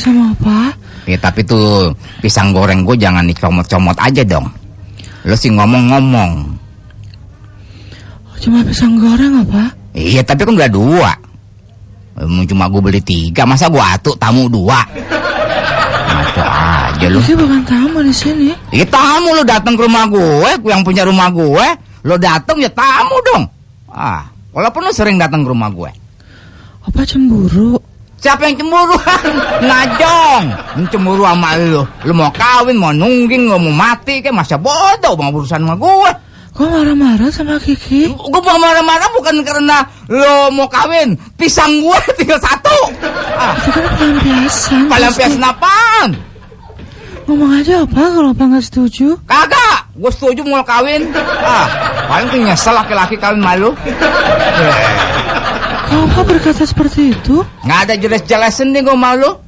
sama Opa. Ya tapi tuh pisang goreng gue jangan dicomot-comot aja dong. Lo sih ngomong-ngomong. Cuma pisang goreng apa? Iya tapi kan udah 2. Cuma gue beli 3, masa gue atuk tamu 2? Ngaco aja lo. Ini bukan tamu di sini. Iya tamu, lo datang ke rumah gue yang punya rumah gue. Lo datang ya tamu dong. Walaupun lo sering datang ke rumah gue. Opa cemburu. Siapa yang cemburu? Ngajong. Cemburu sama lo. Lo mau kawin, mau nungging, mau mati kayak masa bodoh mau urusan sama gue. Gue marah-marah sama Kiki. Gue mau marah-marah bukan karena lo mau kawin. Pisang gue tinggal 1. Itu kan pelampiasan. Pelampiasan apaan? Ngomong aja Opa kalau Opa gak setuju. Kagak, gue setuju mau kawin. Paling tuh nyesel laki-laki kawin malu. Kalau Opa berkata seperti itu? Nggak ada jelas-jelasin nih gue malu.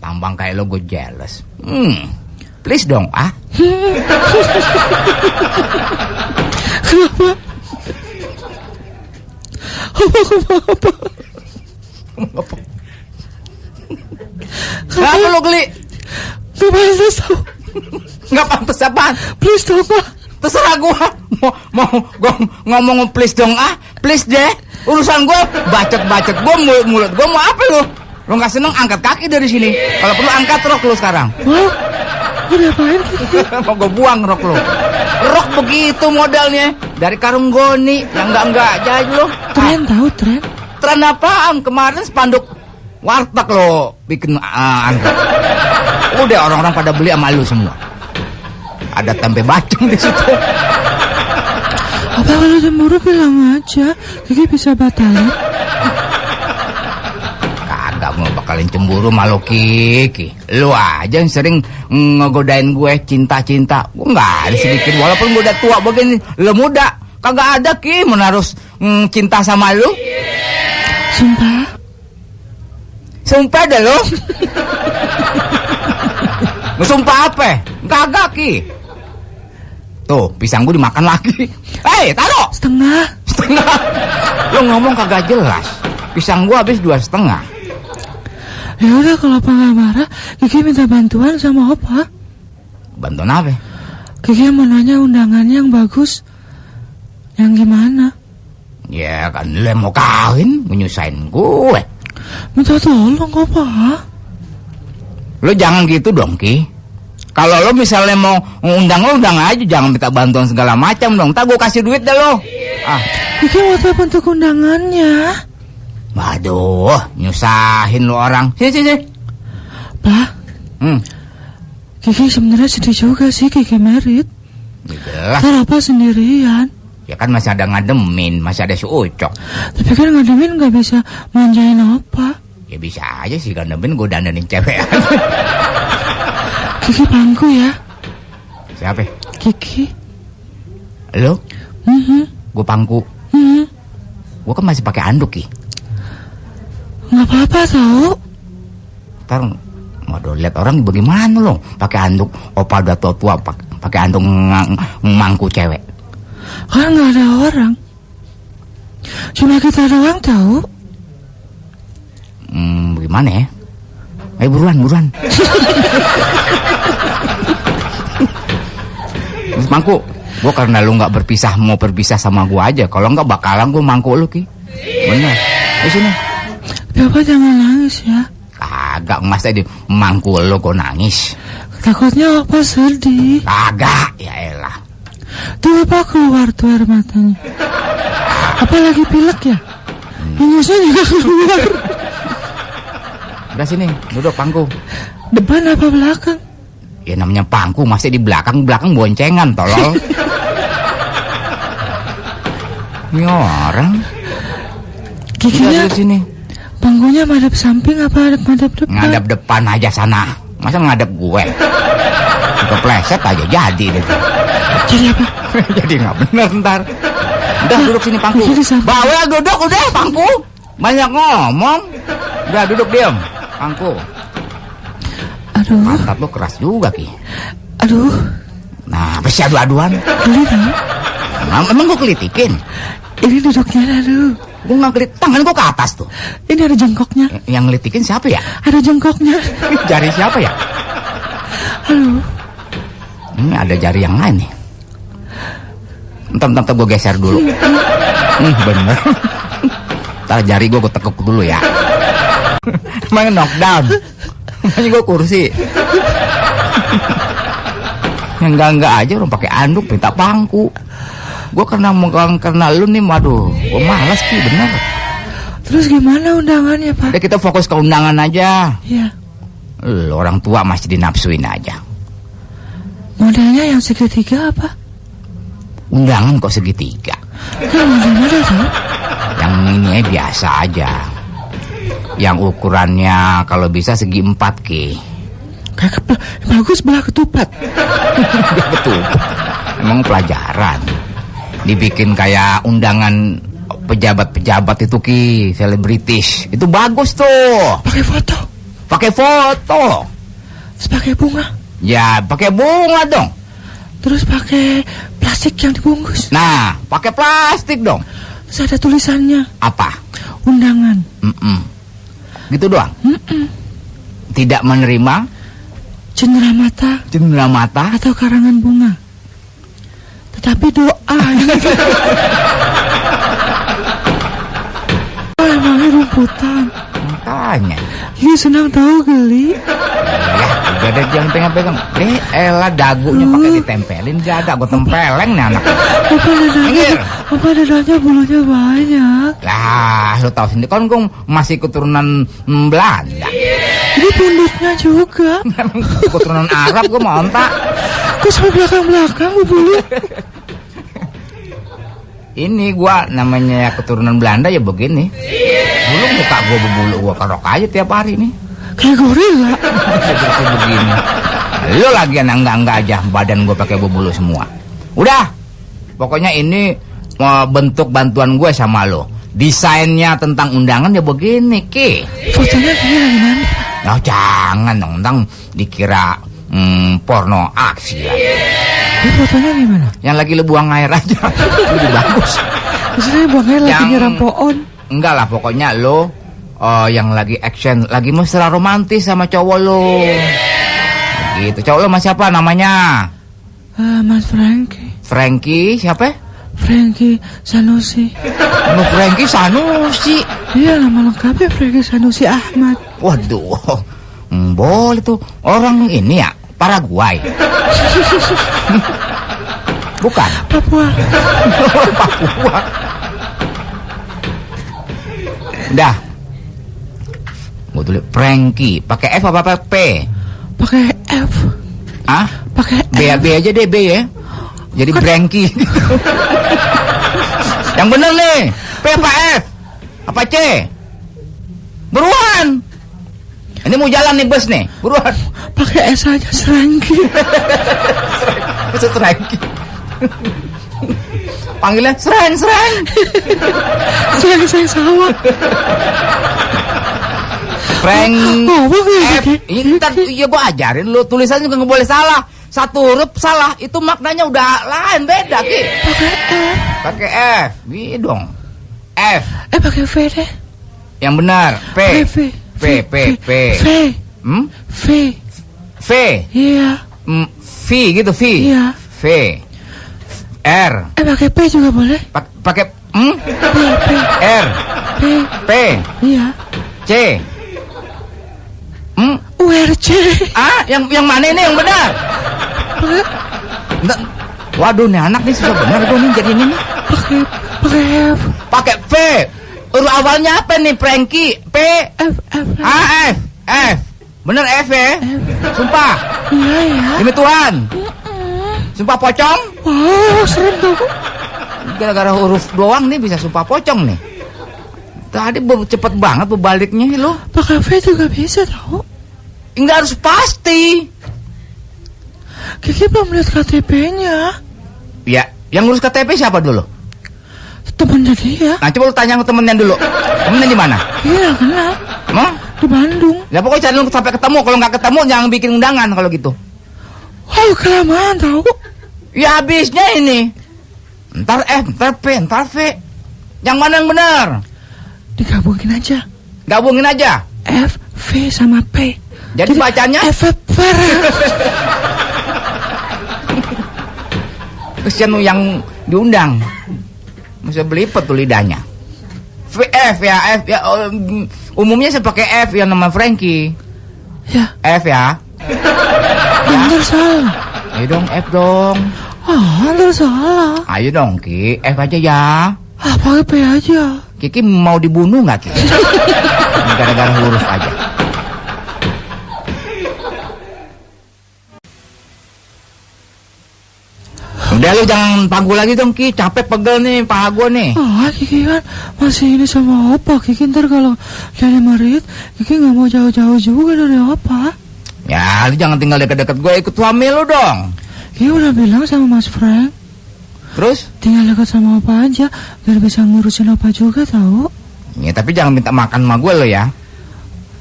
Tambang kayak lo gue jealous. Please dong, Kenapa? Apa? Kenapa lo geli? Gak pantas tau. Nggak pantas apaan? Please dong Pak. Terserah gue. Mau gue ngomong please dong, please deh. Urusan gue bacot-bacot gue, mulut gue mau apa lo? Lo nggak seneng angkat kaki dari sini. Kalau perlu angkat rok lo sekarang. Wow, udah apain Kiki? Mau gue buang rok lo. Rok begitu modelnya dari karung goni yang enggak jadi lo. Tren tahu tren? Tren apaan? Kemarin spanduk warteg lo bikin angkat. Udah orang-orang pada beli sama lu semua. Ada tempe bacem di situ. Apa kalau cemburu bilang aja, Kiki bisa batalin. Kagak mau bakalin cemburu malu Kiki. Lu aja yang sering ngegodain gue cinta-cinta. Gue nggak ada sedikit walaupun gue udah tua begini. Lu muda, kagak ada Ki menarus cinta sama lu. Sumpah deh lu. Sumpah apa? Kagak Ki. Tuh, pisang gue dimakan lagi. Taruh. Setengah. Lo ngomong kagak jelas. Pisang gue habis 2,5. Ya udah kalau Opa nggak marah, Kiki minta bantuan sama Opa. Bantuan apa? Kiki mau nanya undangannya yang bagus. Yang gimana? Ya kan lo mau kawin, menyusahin gue. Minta tolong Opa. Lo jangan gitu dong Ki. Kalau lo misalnya mau undang lo undang aja, jangan minta bantuan segala macam dong. Ntar gue kasih duit deh lo. Kiki mau tahu bentuk undangannya. Waduh, nyusahin lo orang. Sini. Pak. Kiki sebenarnya sedih juga sih Kiki merit. Ntar Opa sendirian. Ya kan masih ada ngademin, masih ada si Ucok. Tapi kan ngademin gak bisa manjain Opa. Ya bisa aja sih ngademin gue dandanin cewek. Kiki pangku ya. Siapa? Kiki. Lo? Gue pangku. Gue kan masih pakai anduk Ki. Nggak apa-apa tau. Ntar mau lihat orang bagaimana lo pakai anduk. Opa udah tua pakai anduk mangku cewek. Kan nggak ada orang. Cuma kita doang tahu. Bagaimana ya? Buruan. Mangku, gue karena lu nggak mau berpisah sama gue aja. Kalau nggak bakalan gue mangku lu Ki. Bener. Di sini. Bapak jangan nangis ya. Kagak, masa di mangku lu gue nangis. Takutnya Opa sedih. Kagak, ya elah. Tuh Opa keluar tuh air matanya. Apa lagi pilek ya? Minusnya juga keluar. Udah sini, duduk pangku. Depan apa belakang? Ya namanya pangku, masih di belakang boncengan, tolol. Ini orang. Giginya sini. Pangkunya madep samping apa madep depan? Ngadep depan aja sana. Masa ngadep gue? Kepleset aja jadi deh. Jadi apa? Jadi nggak bener ntar. Udah duduk sini pangku. Bawa duduk udah pangku. Banyak ngomong. Udah duduk diam. Pangku. Aduh. Pantat lo keras juga Ki. Aduh. Nah, apa sih adu-aduan? Geli tau? Emang gue kelitikin? Ini duduknya lalu. Gue ngelit tangan gue ke atas tuh. Ini ada jengkoknya. Yang ngelitikin siapa ya? Ada jengkoknya. Jari siapa ya? Halo. Ini ada jari yang lain nih. Entar gue geser dulu. Bener. Ntar jari gue tekuk dulu ya. Main knockdown. Makanya gue kursi. Yang enggak aja orang pakai anduk minta pangku. Gue karena lu nih, waduh, gue malas Ki, bener. Terus gimana undangannya, Pak? Udah kita fokus ke undangan aja. Iya. Orang tua masih dinapsuin aja. Modelnya yang segitiga apa? Undangan kok segitiga? Kan model tuh. Yang ini biasa aja. Yang ukurannya kalau bisa segi 4 Ki. Kayak bagus belah ketupat. Ketupat. Emang pelajaran. Dibikin kayak undangan pejabat-pejabat itu Ki, selebritis. Itu bagus tuh. Pakai foto. Pakai foto. Terus pakai bunga. Ya, pakai bunga dong. Terus pakai plastik yang dibungkus. Nah, pakai plastik dong. Terus ada tulisannya. Apa? Undangan. Gitu doang. Tidak menerima cenderamata atau karangan bunga. Tetapi doa. Emangnya rumputan. Makanya. Ini senang tahu geli. Ya, udah deh jangan pegang-pegang. Elah dagunya pakai ditempelin jaga. Gue tempeleng nih anak. Apa dadanya bulunya banyak. Lah, lo tahu sendiri kan gue masih keturunan Belanda. Ini punduknya juga. Keturunan Arab gue mau ontak. Kok sampai belakang-belakang bulu? Ini gua namanya keturunan Belanda ya begini. Dulu muka gua berbulu, gua kerok aja tiap hari nih. Kayak gorila. Seperti begini. Lo lagi enggak aja badan gua pakai berbulu semua. Udah. Pokoknya ini bentuk bantuan gua sama lo. Desainnya tentang undangan ya begini, Ki. Fotonya gimana? Nah, jangan dong, dikira porno aksi lagi. Ini fotonya gimana? Yang lagi lo buang air aja. Lebih bagus. Maksudnya buang air lagi nyiram pohon? Enggak lah, pokoknya lo yang lagi action, lagi mesra romantis sama cowok lo. Gitu. Cowok lo mas siapa namanya? Mas Frankie. Frankie siapa? Frankie Sanusi. Frankie Sanusi. Iya, nama lengkapnya Frankie Sanusi Ahmad. Waduh. Boleh tuh. Orang ini ya, Paraguay. Bukan. Papua. Papua. Udah. Gue tulis Frankie. Pakai F apa pakai P? Pakai F. Ah? Pakai B aja deh, B ya. Jadi Frankie. Yang bener nih. P apa F? Apa C? Buruan. Ini mau jalan nih bus nih. Buruan. Pakai S aja, Serangki. Serangki. Panggilnya serang. Serang sawah. Frank F. Ntar ya gue ajarin lu, tulisannya juga nggak boleh salah. Satu huruf salah itu maknanya udah lain, beda Ki. Pakai F. Pakai F, gitu dong. F. Pakai V deh. Yang benar. P. V. V. Iya. V gitu, V. Iya. V. R. Pakai P juga boleh. Pakai P. R. P. Iya. C. URC. Yang mana ini yang benar? Waduh, nih anak nih susah benar gue nih jadi ini nih. Pakai F. Pakai V. Huruf awalnya apa nih, Frankie? P. F. F. Bener F ya? Sumpah. Iya ya. Demi Tuhan. Sumpah pocong. Wow, serem tuh. Gara-gara huruf doang nih bisa sumpah pocong nih. Tadi cepet banget berbaliknya lo. Pakai V juga bisa tau. Enggak harus pasti. Kiki belum lihat KTP-nya. Ya, yang ngurus KTP siapa dulu? Temennya dia. Nah, coba lu tanya ke temennya dulu. Temennya di mana? Iya, kenal. Hah? Di Bandung. Ya pokoknya cari lu sampai ketemu. Kalau nggak ketemu jangan bikin undangan kalau gitu. Wow, kelamaan tau. Ya habisnya ini. Ntar F, ntar P, ntar V. Yang mana yang benar? Digabungin aja. Gabungin aja. F, V sama P. Jadi bacanya Evaporasi. kesian lu yang diundang. Masa belipet tuh lidahnya. F ya. Umumnya saya pakai F ya, nama Frankie. Ya. F ya. Bener salah. Ayo dong F dong. Bener salah. Ayo dong Ki, F aja ya. Pakai P aja. Kiki mau dibunuh nggak Ki? Gara-gara huruf aja. Udah lu jangan pagu lagi dong Ki, capek pegel nih paha gua nih. Kiki kan masih ini sama Opa. Kiki ntar kalau dari Marit, Kiki nggak mau jauh-jauh juga dari Opa. Ya lu jangan tinggal deket-deket gue, ikut suami lu dong. Kiki udah bilang sama Mas Frank. Terus? Tinggal dekat sama Opa aja, biar bisa ngurusin Opa juga tahu. Ya tapi jangan minta makan sama gue lo ya.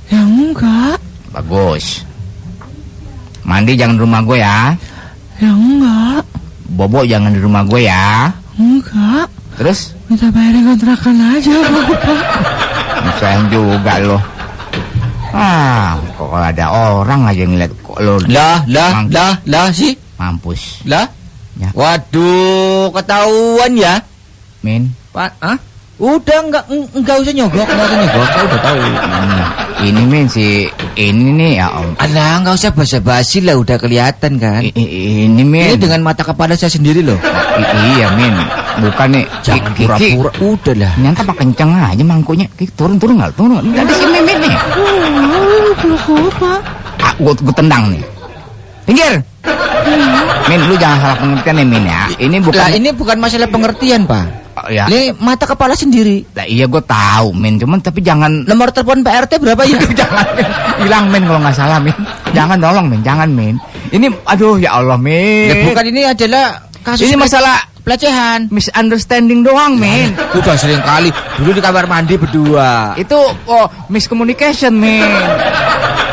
Ya enggak. Bagus. Mandi jangan di rumah gue ya. Ya enggak. Bobo jangan di rumah gue ya. Enggak. Terus? Minta bayarin kontrakan aja Opa. Sayang juga lo. Kok ada orang aja ngeliat kok lo. Lah sih. Mampus. Lah? Ya. Waduh, ketahuan ya. Min. Pak, udah enggak usah nyogok, saya udah tahu. Ini Min ini nih ya Om. Alah, enggak usah basa-basi lah, udah kelihatan kan. Ini Min. Ini dengan mata kepala saya sendiri loh. Iya Min. Bukan nih. Jangan pura-pura. Udah lah. Nyangka pak kenceng aja mangkuknya. Turun nggak? Turun. Ada si Min nih. Peluk Opa. Gue tendang nih. Pinggir. Min, lu jangan salah pengertian nih Min ya. Ini bukan. Lah, ini bukan masalah pengertian Pak. Oh, ya. Ini mata kepala sendiri. Lah iya gue tahu Min, cuman tapi jangan. Nomor telepon Pak RT berapa ya? Jangan Min. Hilang Min kalau nggak salah Min. Jangan tolong Min, jangan Min. Ini aduh ya Allah Min. Ya, bukan, ini adalah kasus. Ini masalah pelecehan, misunderstanding doang Min. Udah sering kali. Dulu di kamar mandi berdua. Itu miscommunication Min.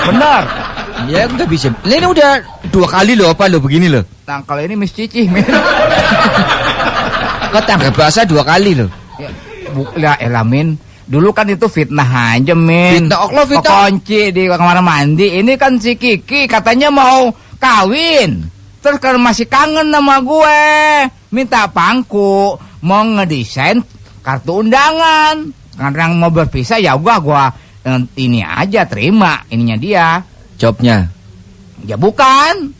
Benar. Ya nggak bisa. Ini udah 2 kali loh apa lo begini loh. Nah kalau ini Miss Cici Min. Kok tangga basah 2 kali loh. Ya elah Min. Dulu kan itu fitnah aja Min. Fitnah Allah fitnah. Kunci di kamar mandi. Ini kan si Kiki katanya mau kawin. Terus kalau masih kangen sama gue, minta pangku, mau ngedesain kartu undangan. Karena mau berpisah ya gua ini aja terima ininya dia. Jobnya. Ya bukan.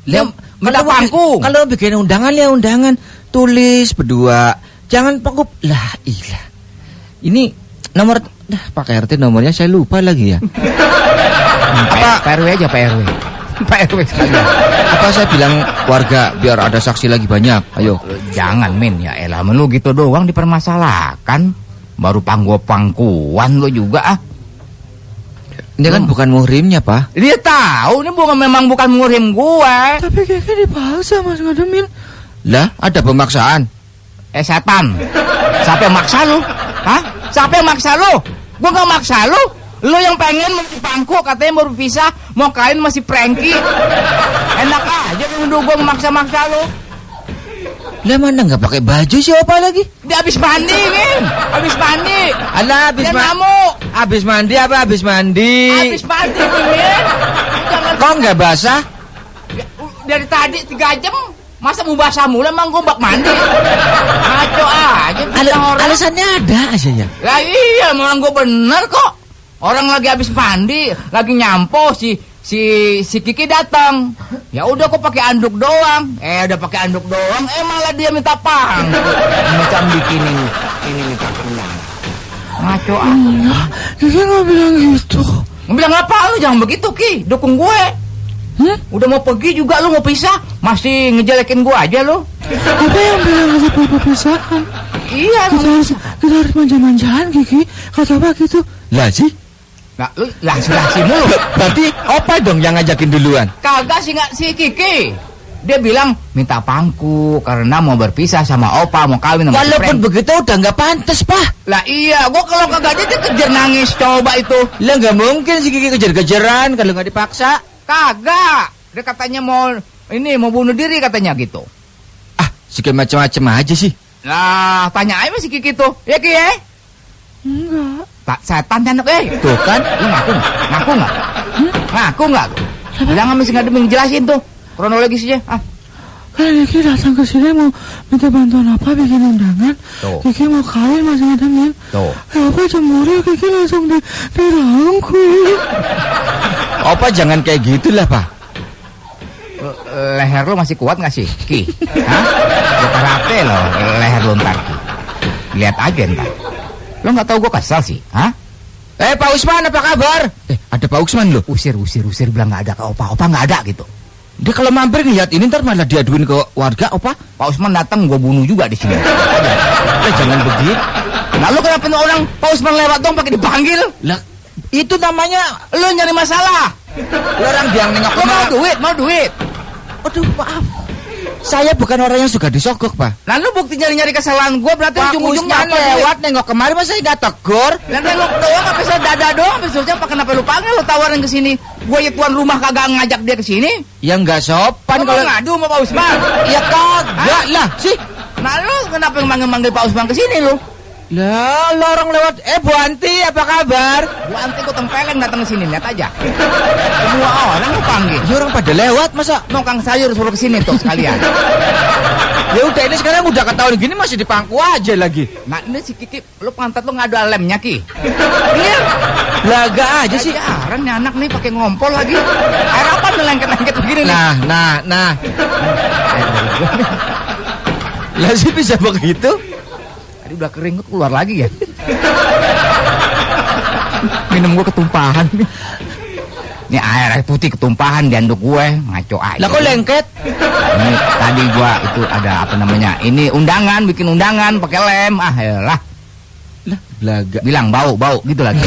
Dia minta pangku. Kalau bikin undangan ya undangan, tulis berdua. Jangan pangku. Lah ilah. Ini nomor Pak RT nomornya saya lupa lagi ya. Pak RW aja Pak RW. Pak RW saja. Apa saya bilang warga biar ada saksi lagi banyak? Ayo. Jangan Min, ya elah lu gitu doang dipermasalahkan. Baru pangkuan lo juga Ini kan bukan muhrimnya, Pak. Dia tahu ini memang bukan muhrim gue. Tapi Kiki dipaksa Mas ngademin. Lah, ada pemaksaan. Setan. Siapa yang maksa lu? Hah? Siapa yang maksa lu? Gue gak maksa lu. Lu yang pengen pangku katanya baru pisah, mau kawin masih pranky. Enak aja nuduh gue memaksa-maksa lu. Lah mana nggak pakai baju siapa lagi? Dia habis mandi, Min. Habis mandi. Alah, habis mandi. Habis mandi apa habis mandi? Habis mandi, Min. Kok nggak basah? Dari tadi 3 jam. Masa mau basah mula emang gue bak mandi? Ngaco aja. Alasannya ada aja ya. Lah iya, memang gue bener kok. Orang lagi habis mandi, lagi nyampo si Kiki datang. Ya udah kok pakai anduk doang. Udah pakai anduk doang, malah dia minta pang. Macam bikinin ini minta pulang. Ngaco ah. Kiki nggak bilang gitu. Bilang apa lu? Jangan begitu Ki, dukung gue. Udah mau pergi juga lu mau pisah, masih ngejelekin gue aja lu. Apa yang bilang aja perpisahan? Iya, kita harus manja-manjaan Kiki. Kata apa gitu? Lah sih. Nah, lu lasi mulu. Berarti Opa dong yang ngajakin duluan. Kagak si Kiki. Dia bilang minta pangku karena mau berpisah sama Opa, mau kawin sama Walaupun begitu udah nggak pantas, Pak. Lah iya, gua kalau kagak dia kejar nangis coba itu. Lah nggak mungkin si Kiki kejar-kejaran kalau nggak dipaksa. Kagak. Dia katanya mau bunuh diri katanya gitu. Ah, sikit macam-macam aja sih. Lah, tanya aja si Kiki tuh. Ya Ki ya? Enggak. Tak setan anak Tuh kan? Lu ngaku nggak? Ngaku nggak? Ngaku nggak? Bilang sama si Ngadem jelasin tuh kronologisnya. Ah. Kan Kiki datang ke sini mau minta bantuan apa bikin undangan. Tuh. Kiki mau kawin Mas Ngadem. Tuh. Apa cemburu Kiki langsung dirangkul. Opa jangan kayak gitulah, Pak. Leher lu masih kuat nggak sih, Ki? Hah? Lu karate lo, leher lu ntar, Ki. Lihat aja ntar. Lo nggak tahu gue kesal sih, hah? Pak Usman apa kabar? Ada Pak Usman loh. Usir, bilang nggak ada ke Opa nggak ada gitu. Dia kalau mampir ngeliat ini ntar malah diaduin ke warga, Opa. Pak Usman datang gue bunuh juga di sini. Jangan begitu. Lalu kenapa orang Pak Usman lewat dong pakai dipanggil? Lah, itu namanya Lo nyari masalah. orang yang nengok. Lo mau duit. Aduh, maaf. Saya bukan orang yang suka disogok, Pak. Lalu bukti nyari-nyari kesalahan gue berarti Pak ujung-ujungnya Usman apa lewat nengok kemarin masa saya nggak tegur? Dan nengok doang apa saya dada doang besoknya apa kenapa lu panggil lu tawarin ke sini? Gue ya tuan rumah kagak ngajak dia ke sini. Ya nggak sopan Lu kalau ngadu sama Pak Usman. ya kagak lah sih. Nah lu kenapa manggil Pak Usman ke sini lu? Lah, lorong lewat. Bu Anti, apa kabar? Bu Anti gue tempeleng datang ke sini, lihat aja. Semua orang lu panggil. Ya orang pada lewat masa? Nongkang sayur suruh ke sini tuh sekalian. Ya udah ini sekarang udah ketahuan gini masih di pangku aja lagi. Nah ini si Kiki, lu pantat lu nggak ada lemnya Ki. Iya. Lah gak aja sih. Jarang nih anak nih pakai ngompol lagi. Air apa nih lengket-lengket begini nih? Nah. Lah sih bisa begitu? Tadi udah kering kok keluar lagi ya. Minum gue ketumpahan. Ini air putih ketumpahan di anduk gue, ngaco aja. Lah kok lengket? Ini tadi gue itu ada apa namanya? Ini undangan, bikin undangan pakai lem. Ah yalah. Lah belaga. Bilang bau gitu lagi.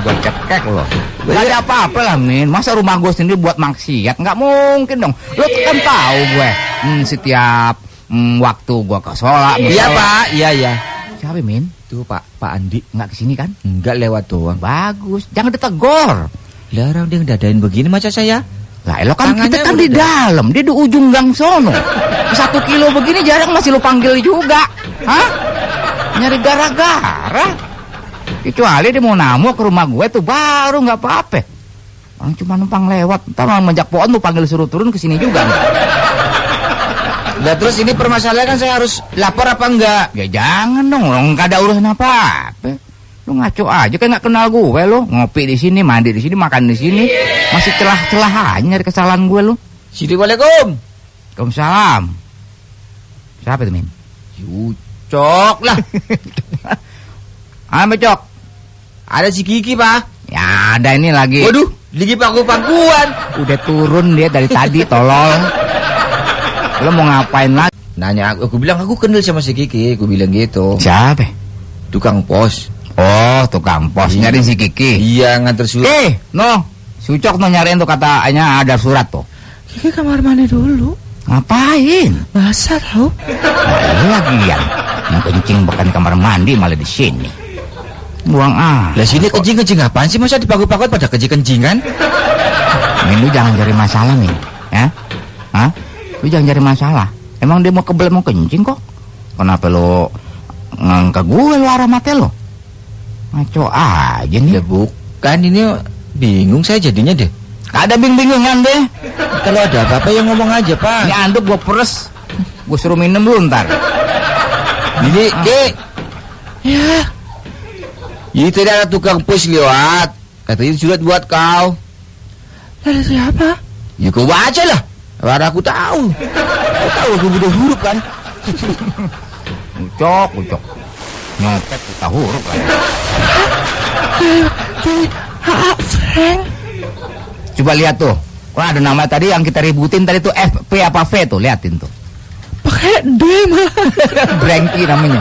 Gue cekek loh. Gak ada apa-apa lah Min. Masa rumah gue sendiri buat maksiat? Nggak mungkin dong. Lo kan tahu gue setiap waktu gua ke sholat. Iya Pak, iya. Siapa Min? Tuh Pak Andi. Nggak kesini kan? Enggak lewat doang. Bagus, jangan ditegur. Lah orang dia ngedadain begini masa saya? Lah lo kan Tangannya kita kan di dalam, dia di ujung gang sono. 1 kilo begini jarang masih lo panggil juga. Hah? Nyari gara-gara. Kecuali dia mau namu ke rumah gue tuh baru nggak apa-apa. Orang cuma numpang lewat, ntar orang menjak pohon tuh panggil suruh turun ke sini juga. Nah terus ini permasalahan kan saya harus lapor apa enggak? Ya jangan dong, lo nggak ada urusan apa-apa. Lo ngaco aja kayak nggak kenal gue lo. Ngopi di sini, mandi di sini, makan di sini, masih celah-celah aja nyari kesalahan gue lo. Assalamualaikum. Waalaikumsalam. Siapa itu Min? Cok lah. Apa Cok? Ada si Kiki Pak. Ya ada ini lagi. Waduh, lagi pangku-pangkuan. Udah turun dia dari tadi tolol. Lo mau ngapain lagi? Nanya aku bilang aku kenal sama si Kiki, aku bilang gitu. Siapa? Tukang pos. Oh, tukang pos nyariin si Kiki. Iya, nganter surat. No. Sucok no nyariin tuh katanya ada surat tuh. Kiki kamar mandi dulu. Ngapain? Basah tau. Nah, lagian mau kencing bukan di kamar mandi malah di sini. Buang Lah sini kencing-kencing apaan sih masa dipaku-paku pada kencing-kencingan? Min, lu jangan cari masalah Min, ya? Hah? Lu jangan cari masalah. Emang dia mau kebelet mau kencing kok. Kenapa lo ngangkat gue lo arah mata lo? Ngaco aja nih. Ya bukan, ini bingung saya jadinya deh. Gak ada bingung-bingungan deh. Kalau ada apa-apa ya ngomong aja Pak. Ini anduk gue peres. Gue suruh minum dulu ntar. Ini Dek. Ya. Itu ada tukang pos lewat. Katanya surat buat kau. Dari siapa? Ya kau baca lah. Karena aku tahu. Kau tahu aku butuh huruf kan. Ucok. Nyopet kita huruf kan. Frank. Coba lihat tuh. Wah ada nama tadi yang kita ributin tadi tuh F, P apa V tuh. Liatin tuh. Pakai D malah. Brengki namanya.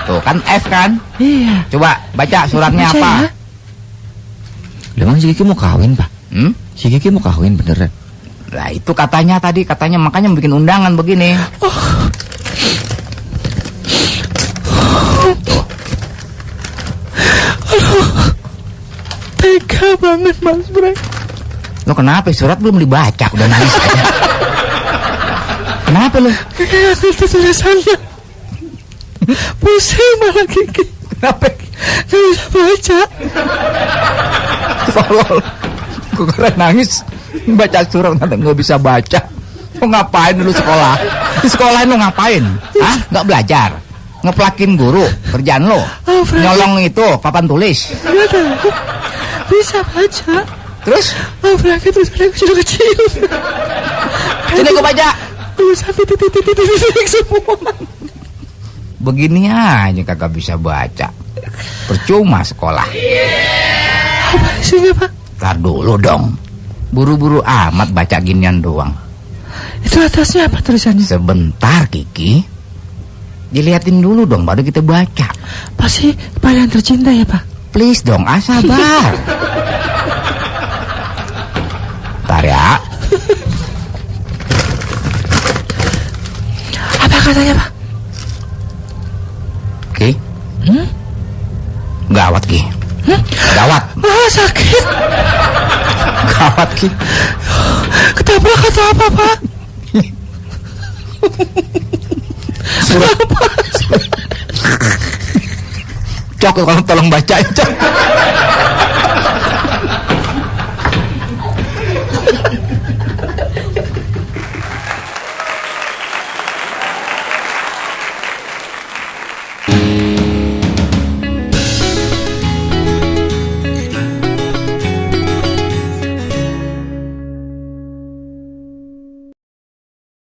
Tuh kan F kan? Iya. Coba baca suratnya Baca apa? ya. Memang si Kiki mau kawin Pak? Si Kiki mau kawin beneran? Lah itu katanya makanya bikin undangan begini. Tega banget Mas Frank. Lo kenapa surat belum dibaca udah nangis aja? Kenapa lu? Kayak aku itu tulisannya. Pusing malah Kiki. Kenapa? Gak bisa baca. Tolol. Gue keren nangis. Baca surat nanti nggak bisa baca. Lo ngapain dulu sekolah? Di sekolah lo ngapain? Hah? Nggak belajar? Ngeplakin guru? Kerjaan lo? Oh, Frankie. Nyolong itu papan tulis? Gak tahu. Bisa baca. Terus? Oh, Frankie tulisannya kecil kecil. Sini gue baca. Tulisan titik semua. Begini aja kagak bisa baca. Percuma sekolah. Apa isinya, Pak? Ntar dulu dong. Buru-buru amat baca ginian doang. Itu atasnya apa tulisannya? Sebentar Kiki. Diliatin dulu dong baru kita baca. Pasti kepada yang tercinta ya, Pak? Please dong, sabar. Ntar ya. Apa katanya, Pak? Ki. Gawat Ki. Gawat. Sakit. Gawat Ki. Ketabrak atau apa, Pak? Cok, tolong baca, Cok.